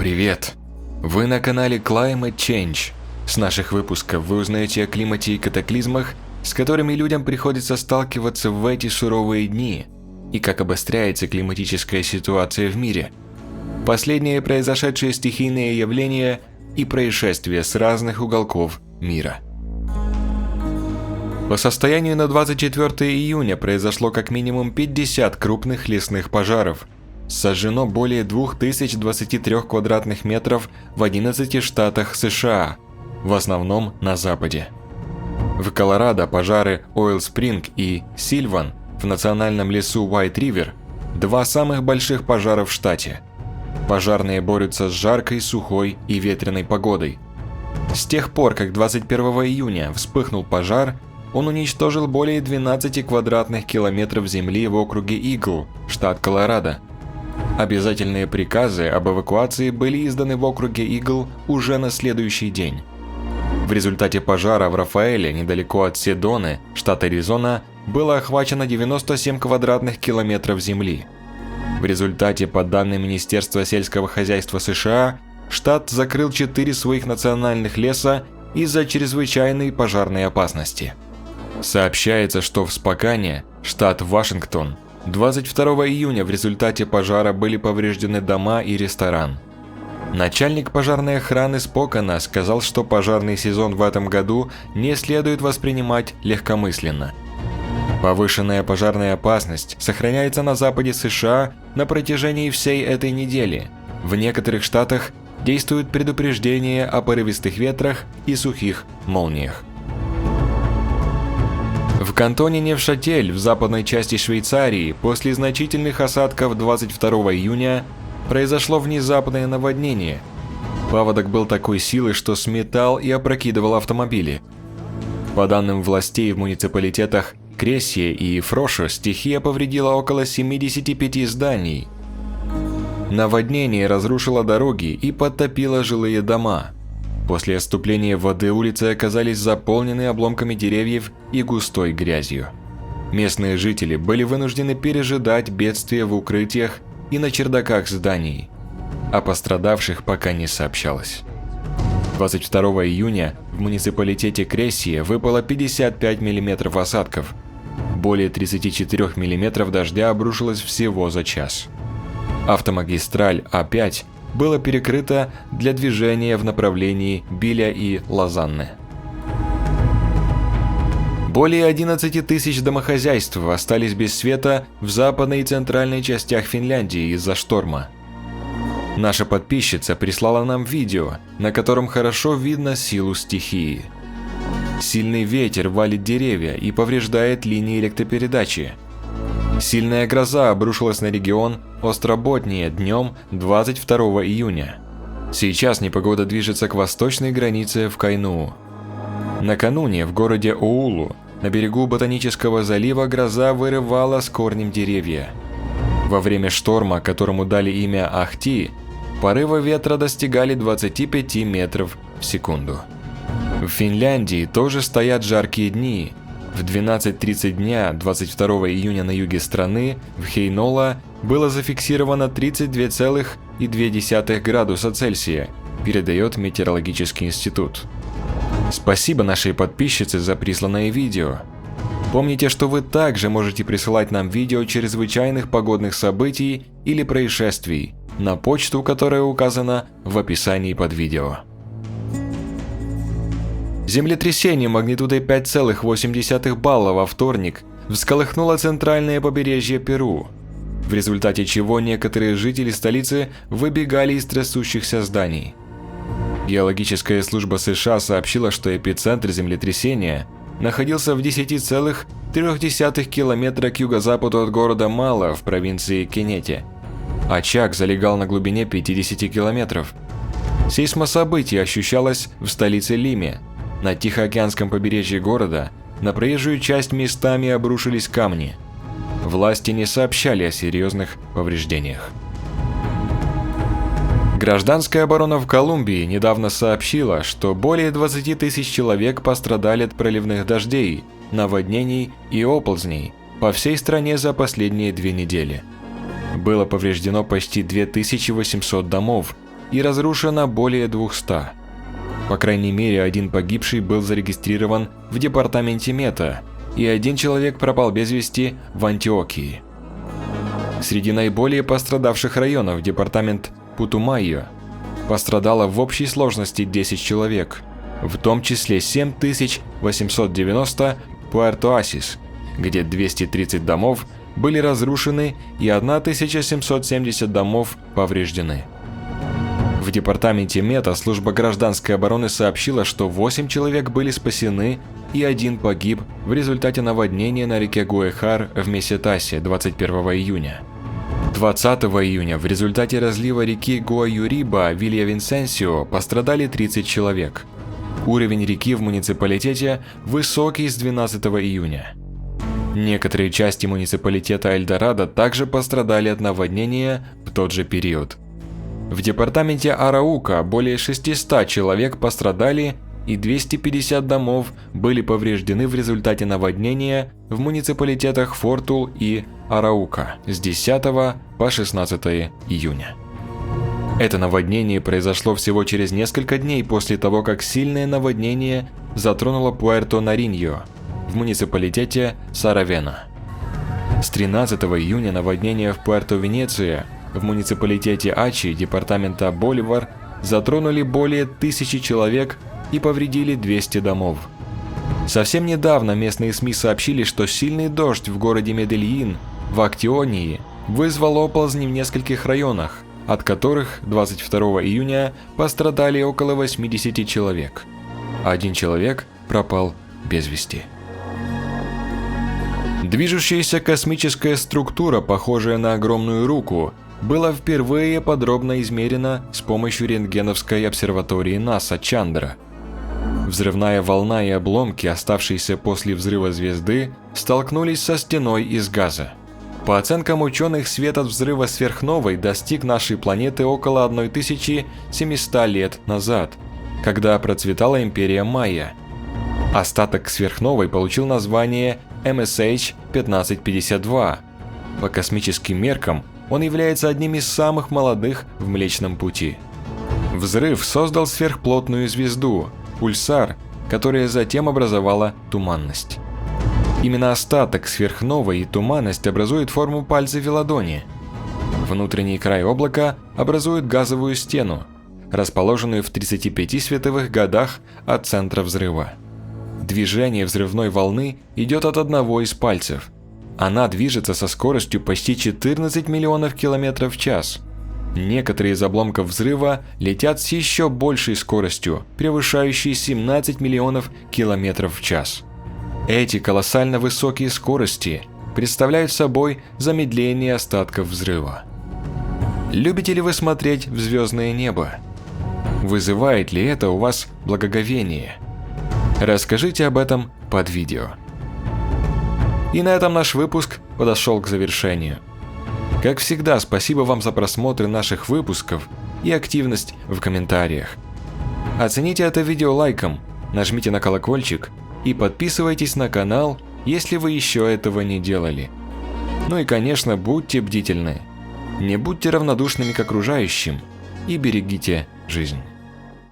Привет! Вы на канале Climate Change. С наших выпусков вы узнаете о климате и катаклизмах, с которыми людям приходится сталкиваться в эти суровые дни, и как обостряется климатическая ситуация в мире. Последние произошедшие стихийные явления и происшествия с разных уголков мира. По состоянию на 24 июня произошло как минимум 50 крупных лесных пожаров. Сожжено более 2023 квадратных метров в 11 штатах США, в основном на западе. В Колорадо пожары Ойл Спринг и Сильван в национальном лесу White River – два самых больших пожара в штате. Пожарные борются с жаркой, сухой и ветреной погодой. С тех пор, как 21 июня вспыхнул пожар, он уничтожил более 12 квадратных километров земли в округе Игл, штат Колорадо. Обязательные приказы об эвакуации были изданы в округе Игл уже на следующий день. В результате пожара в Рафаэле, недалеко от Седоны, штат Аризона, было охвачено 97 квадратных километров земли. В результате, по данным Министерства сельского хозяйства США, штат закрыл 4 своих национальных леса из-за чрезвычайной пожарной опасности. Сообщается, что в Спокане, штат Вашингтон, 22 июня в результате пожара были повреждены дома и ресторан. Начальник пожарной охраны Спокана сказал, что пожарный сезон в этом году не следует воспринимать легкомысленно. Повышенная пожарная опасность сохраняется на западе США на протяжении всей этой недели. В некоторых штатах действуют предупреждения о порывистых ветрах и сухих молниях. В кантоне Невшатель в западной части Швейцарии после значительных осадков 22 июня произошло внезапное наводнение. Паводок был такой силы, что сметал и опрокидывал автомобили. По данным властей в муниципалитетах Кресье и Фрошо, стихия повредила около 75 зданий. Наводнение разрушило дороги и подтопило жилые дома. После отступления воды улицы оказались заполнены обломками деревьев и густой грязью. Местные жители были вынуждены пережидать бедствие в укрытиях и на чердаках зданий. О пострадавших пока не сообщалось. 22 июня в муниципалитете Кресье выпало 55 мм осадков. Более 34 мм дождя обрушилось всего за час. Автомагистраль А5 было перекрыто для движения в направлении Биля и Лозанны. Более 11 тысяч домохозяйств остались без света в западной и центральной частях Финляндии из-за шторма. Наша подписчица прислала нам видео, на котором хорошо видно силу стихии. Сильный ветер валит деревья и повреждает линии электропередачи. Сильная гроза обрушилась на регион Остроботния днем 22 июня. Сейчас непогода движется к восточной границе в Кайнуу. Накануне в городе Оулу на берегу Ботанического залива гроза вырывала с корнем деревья. Во время шторма, которому дали имя Ахти, порывы ветра достигали 25 метров в секунду. В Финляндии тоже стоят жаркие дни. В 12:30 дня 22 июня на юге страны, в Хейнола, было зафиксировано 32,2 градуса Цельсия, передает Метеорологический институт. Спасибо нашей подписчице за присланное видео. Помните, что вы также можете присылать нам видео чрезвычайных погодных событий или происшествий на почту, которая указана в описании под видео. Землетрясение магнитудой 5,8 балла во вторник всколыхнуло центральное побережье Перу, в результате чего некоторые жители столицы выбегали из трясущихся зданий. Геологическая служба США сообщила, что эпицентр землетрясения находился в 10,3 километра к юго-западу от города Мала в провинции Кенете. Очаг залегал на глубине 50 километров. Сейсмособытие ощущалось в столице Лиме. На Тихоокеанском побережье города на проезжую часть местами обрушились камни. Власти не сообщали о серьезных повреждениях. Гражданская оборона в Колумбии недавно сообщила, что более 20 тысяч человек пострадали от проливных дождей, наводнений и оползней по всей стране за последние 2 недели. Было повреждено почти 2800 домов, и разрушено более 200. По крайней мере, один погибший был зарегистрирован в департаменте Мета, и один человек пропал без вести в Антиокии. Среди наиболее пострадавших районов департамент Путумайо пострадало в общей сложности 10 человек, в том числе 7890 Пуэрто-Асис, где 230 домов были разрушены и 1770 домов повреждены. В департаменте Мета служба гражданской обороны сообщила, что 8 человек были спасены и 1 погиб в результате наводнения на реке Гуэхар в Месетасе 21 июня. 20 июня в результате разлива реки Гуаюриба в Вильявинсенсио пострадали 30 человек. Уровень реки в муниципалитете высокий с 12 июня. Некоторые части муниципалитета Эльдорадо также пострадали от наводнения в тот же период. В департаменте Араука более 600 человек пострадали и 250 домов были повреждены в результате наводнения в муниципалитетах Фортул и Араука с 10 по 16 июня. Это наводнение произошло всего через несколько дней после того, как сильное наводнение затронуло Пуэрто-Нариньо в муниципалитете Саравена. С 13 июня наводнение в Пуэрто-Венеция в муниципалитете Ачи департамента Боливар затронули более 1000 человек и повредили 200 домов. Совсем недавно местные СМИ сообщили, что сильный дождь в городе Медельин в Актионии вызвал оползни в нескольких районах, от которых 22 июня пострадали около 80 человек. Один человек пропал без вести. Движущаяся космическая структура, похожая на огромную руку, была впервые подробно измерена с помощью рентгеновской обсерватории НАСА Чандра. Взрывная волна и обломки, оставшиеся после взрыва звезды, столкнулись со стеной из газа. По оценкам ученых, свет от взрыва сверхновой достиг нашей планеты около 1700 лет назад, когда процветала империя Майя. Остаток сверхновой получил название MSH 1552. По космическим меркам он является одним из самых молодых в Млечном Пути. Взрыв создал сверхплотную звезду, пульсар, которая затем образовала туманность. Именно остаток сверхновой и туманность образуют форму пальца в ладони. Внутренний край облака образует газовую стену, расположенную в 35 световых годах от центра взрыва. Движение взрывной волны идет от одного из пальцев. Она движется со скоростью почти 14 миллионов километров в час. Некоторые из обломков взрыва летят с еще большей скоростью, превышающей 17 миллионов километров в час. Эти колоссально высокие скорости представляют собой замедление остатков взрыва. Любите ли вы смотреть в звездное небо? Вызывает ли это у вас благоговение? Расскажите об этом под видео. И на этом наш выпуск подошел к завершению. Как всегда, спасибо вам за просмотр наших выпусков и активность в комментариях. Оцените это видео лайком, нажмите на колокольчик и подписывайтесь на канал, если вы еще этого не делали. Ну и, конечно, будьте бдительны. Не будьте равнодушными к окружающим и берегите жизнь.